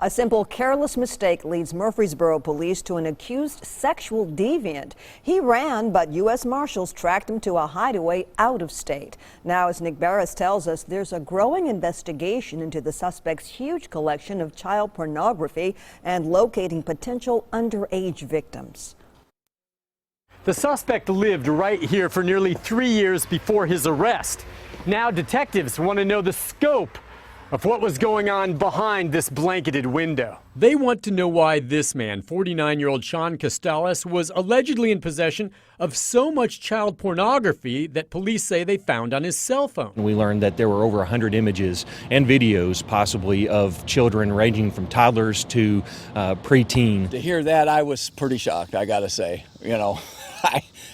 A simple careless mistake leads Murfreesboro police to an accused sexual deviant. He ran, but U.S. Marshals tracked him to a hideaway out of state. Now, as Nick Barris tells us, there's a growing investigation into the suspect's huge collection of child pornography and locating potential underage victims. The suspect lived right here for nearly 3 years before his arrest. Now detectives want to know the scope of what was going on behind this blanketed window. They want to know why this man, 49-year-old Sean Costales, was allegedly in possession of so much child pornography that police say they found on his cell phone. We learned that there were over 100 images and videos, possibly, of children ranging from toddlers to preteen. To hear that, I was pretty shocked, I gotta say. You know,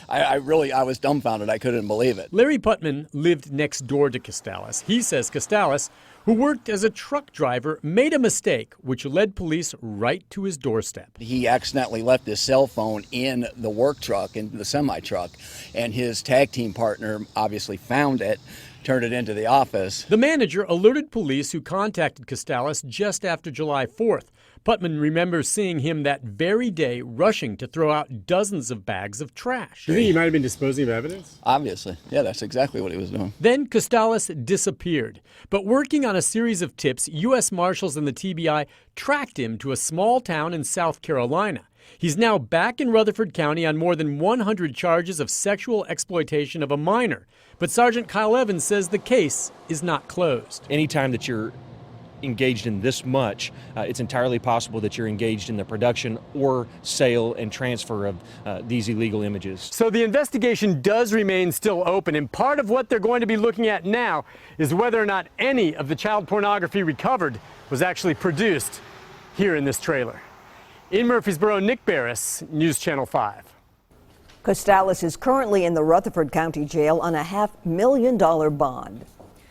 I was dumbfounded. I couldn't believe it. Larry Putman lived next door to Costales. He says Costales, who worked as a truck driver, made a mistake which led police right to his doorstep. He accidentally left his cell phone in the work truck, in the semi-truck, and his tag team partner obviously found it, turned it into the office. The manager alerted police, who contacted Costales just after July 4th. Putman remembers seeing him that very day rushing to throw out dozens of bags of trash. Do you think he might have been disposing of evidence? Obviously. Yeah, that's exactly what he was doing. Then Costales disappeared. But working on a series of tips, U.S. Marshals and the TBI tracked him to a small town in South Carolina. He's now back in Rutherford County on more than 100 charges of sexual exploitation of a minor. But Sergeant Kyle Evans says the case is not closed. Anytime that you're engaged in this much, it's entirely possible that you're engaged in the production or sale and transfer of these illegal images. So the investigation does remain still open, and part of what they're going to be looking at now is whether or not any of the child pornography recovered was actually produced here in this trailer. In Murfreesboro, Nick Barris, News Channel 5. Costales is currently in the Rutherford County Jail on a $500,000 bond.